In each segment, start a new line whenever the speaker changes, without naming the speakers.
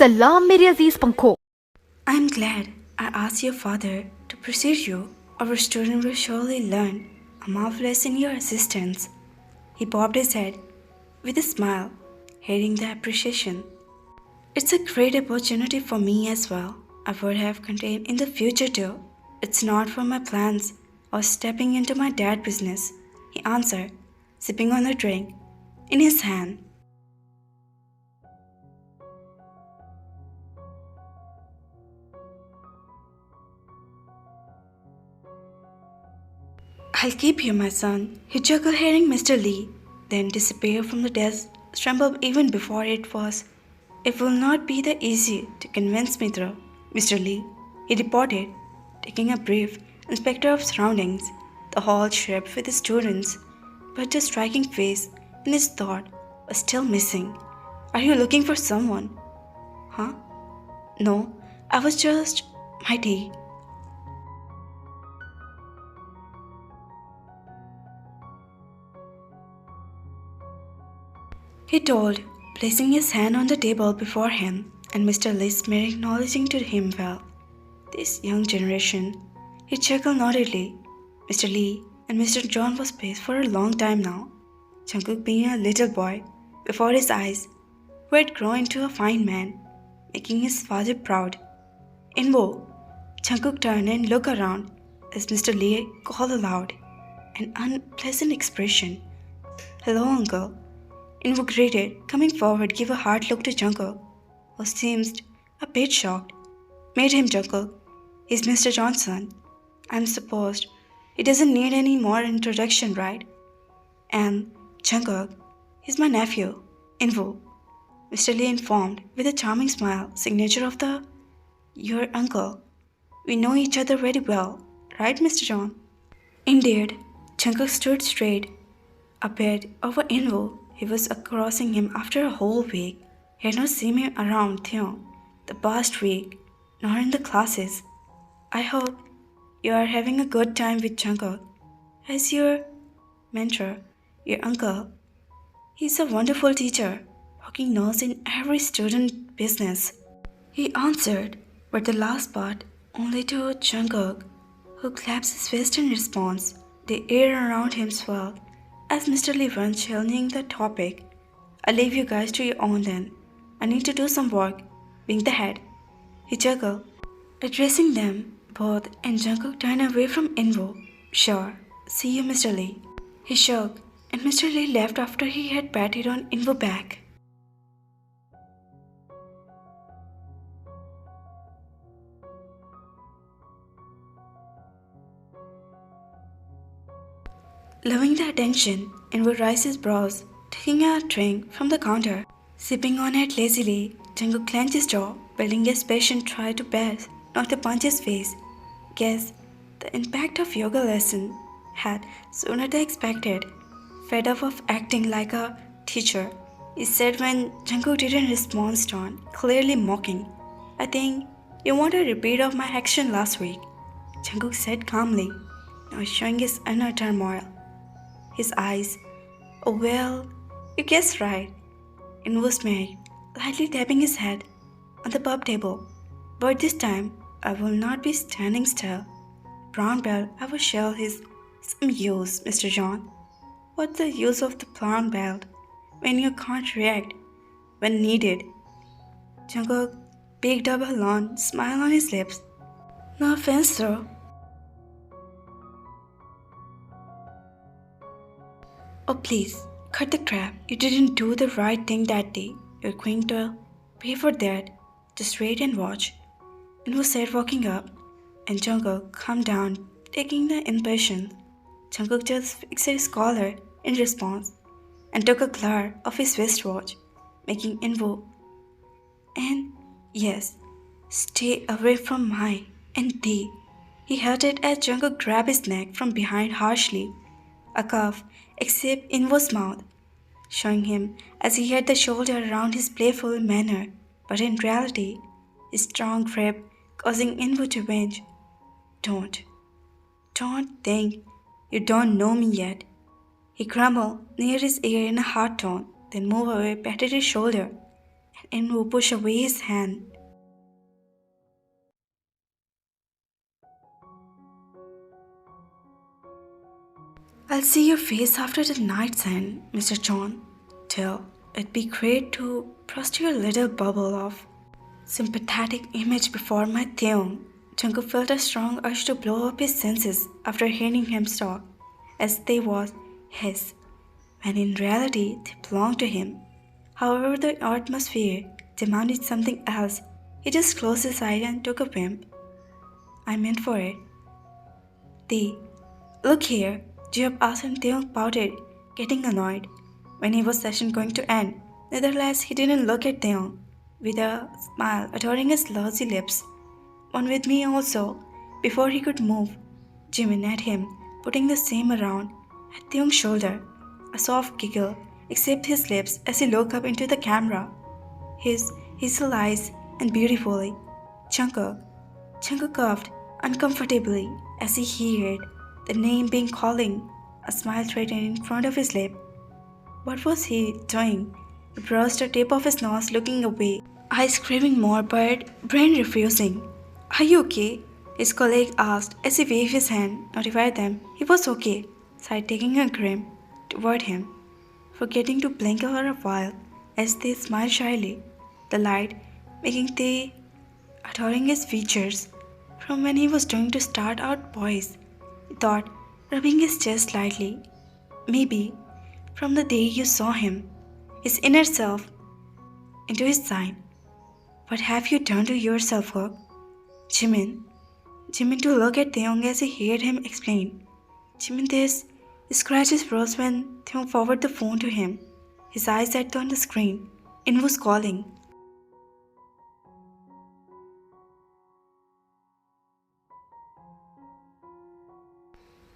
सलाम मेरे अजीज पंखों।
I'm glad I asked your father to precede you. Our student will surely learn a marvelous in your assistance. He bobbed his head with a smile, hearing the appreciation. It's a great opportunity for me as well. I would have continued in the future too. It's not for my plans or stepping into my dad's business, he answered, sipping on a drink in his hand. I'll keep you, my son, he chuckled, hearing Mr. Lee, then disappear from the desk, trembled even before it was. It will not be that easy to convince me through, Mr. Lee, he reported, taking a brief inspection of surroundings. The hall shrieked with the students, but the striking face in his thought was still missing. Are you looking for someone? Huh? No, I was just my tea. He told, placing his hand on the table before him, and Mr. Lee smirking, acknowledging to him well. This young generation, he chuckled noddedly. Mr. Lee and Mr. John was spaced for a long time now. Jungkook being a little boy before his eyes, who had grown into a fine man, making his father proud. Invo, Jungkook turned and looked around as Mr. Lee called aloud, an unpleasant expression. Hello, uncle. Invo greeted, coming forward, gave a hard look to Jungkook, who seemed a bit shocked. Meet him, Jungkook. He's Mr. Johnson. I'm supposed he doesn't need any more introduction, right? And Jungkook, he's my nephew, Invo. Mr. Lee informed with a charming smile, signature of the your uncle. We know each other very well, right, Mr. John? Indeed, Jungkook stood straight, a bit over Invo. He was crossing him after a whole week. He had not seen him around Theon the past week, nor in the classes. I hope you are having a good time with Jungkook. As your mentor, your uncle, he's a wonderful teacher, poking nose in every student business. He answered, but the last part only to Jungkook, who claps his fist in response. The air around him swelled as Mr. Lee went challenging the topic. I'll leave you guys to your own then. I need to do some work, being the head. He chuckled, addressing them both, and Jungkook turned away from Invo. Sure, see you, Mr. Lee. He shook, and Mr. Lee left after he had patted on Invo back. Loving the attention, Invo raised his brows, taking a drink from the counter. Sipping on it lazily, Jungkook clenched his jaw, building his patient try to best not to punch his face. Guess the impact of yoga lesson had sooner than expected. Fed up of acting like a teacher, he said when Jungkook didn't respond, tone clearly mocking. I think you want a repeat of my action last week, Jungkook said calmly, now showing his inner turmoil. His eyes, oh well, you guessed right. Invo smiled, lightly tapping his head on the pub table. But this time, I will not be standing still. Brown belt I will show his some use, Mr. John. What's the use of the brown belt when you can't react when needed? Jungkook picked up a long smile on his lips. No offense, though. Oh please, cut the crap. You didn't do the right thing that day. You're going to pay for that. Just wait and watch. Invo said, walking up, and Jungkook calmed down, taking the impression. Jungkook just fixed his collar in response and took a glare of his wristwatch, making Invo. And yes, stay away from my and D. He heard it as Jungkook grabbed his neck from behind harshly. A cough escaped Invo's mouth, showing him as he had the shoulder around his playful manner, but in reality, his strong grip causing Invo to wince. Don't think you don't know me yet. He grumbled near his ear in a hard tone, then moved away, patted his shoulder, and In-woo pushed away his hand. I'll see your face after the night's end, Mr. John. Till it'd be great to burst your little bubble of sympathetic image before my Theon. Jungkook felt a strong urge to blow up his senses after hearing him talk, as they was his, when in reality they belonged to him. However, the atmosphere demanded something else. He just closed his eyes and took a whim. I meant for it. They, look here, Jeop asked him. Theon pouted, getting annoyed. When he was session going to end, nevertheless he didn't look at Theon with a smile adorning his lousy lips. One with me also. Before he could move, Jimin at him, putting the same around at Theon's shoulder. A soft giggle escaped his lips as he looked up into the camera. His hazel eyes and beautifully. Jungkook coughed uncomfortably as he heard the name being calling. A smile threatened in front of his lip. What was he doing? He brushed the tip of his nose, looking away, eyes craving more but brain refusing. Are you okay? His colleague asked as he waved his hand, notified them he was okay, sighed taking a grin toward him, forgetting to blink for a while as they smiled shyly, the light making the adoring his features from when he was doing to start out boys. He thought, rubbing his chest lightly. Maybe from the day you saw him, his inner self, into his sign. What have you done to yourself, Hook? Jimin to look at Taeyong as he heard him explain. Jimin this scratched his brows when Taeyong forwarded the phone to him. His eyes set on the screen. In was calling.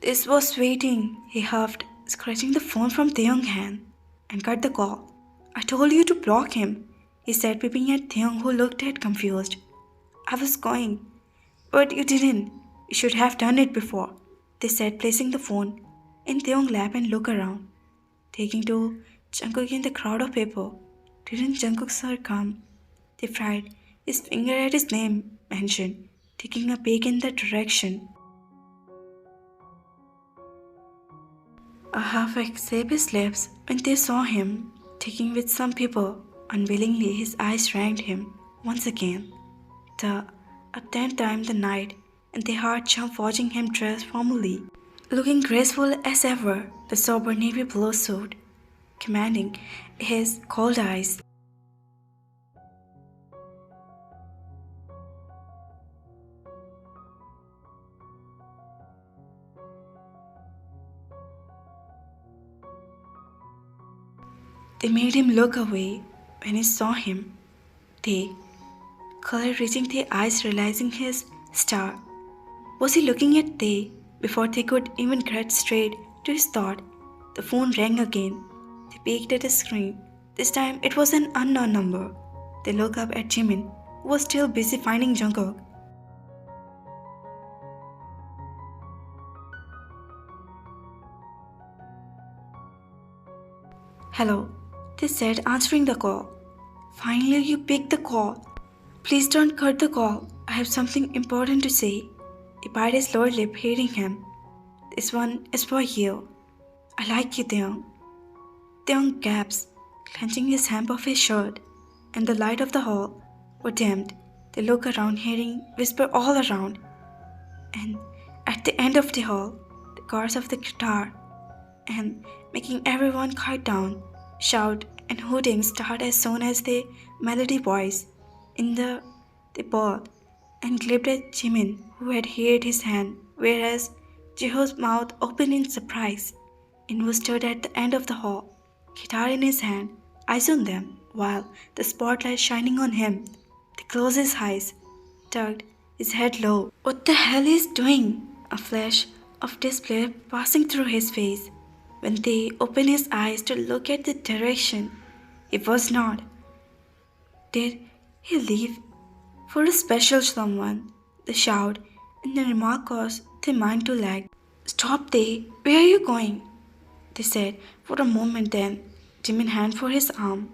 This was waiting, he huffed, scratching the phone from Taeyong's hand, and cut the call. I told you to block him, he said, peeping at Taeyong, who looked at confused. I was going, but you didn't. You should have done it before, they said, placing the phone in Taeyong's lap and look around, taking to Jungkook in the crowd of people. Didn't Jungkook sir come? They fried, his finger at his name mentioned, taking a peek in that direction. A half escaped his lips when they saw him, taking with some people. Unwillingly, his eyes ranked him once again. The 10th time the night, and their heart jumped watching him dressed formally, looking graceful as ever, the sober navy blue suit, commanding his cold eyes. They made him look away when he saw him. They, color reaching their eyes, realizing his star. Was he looking at they? Before they could even get straight to his thought, the phone rang again. They peeked at the screen. This time it was an unknown number. They looked up at Jimin, who was still busy finding Jungkook. Hello, they said, answering the call. Finally, you picked the call. Please don't cut the call. I have something important to say. He bit his lower lip, hearing him. This one is for you. I like you, Taeyong. Taeyong gasped, clenching his hem of his shirt, and the light of the hall were dimmed. They looked around, hearing whisper all around. And at the end of the hall, the chorus of the guitar, and making everyone quiet down, shout and hooting start as soon as the melody voice in they bowed and glared at Jimin, who had hid his hand, whereas Jiho's mouth opened in surprise. Inwoo stood at the end of the hall, guitar in his hand, eyes on them, while the spotlight shining on him. He closed his eyes, tugged his head low. What the hell is doing? A flash of disbelief passing through his face. When they opened his eyes to look at the direction, it was not. Did he leave for a special someone? The shout and the remark caused their mind to lag. Stop, where are you going? They said for a moment, then Jimin hand for his arm.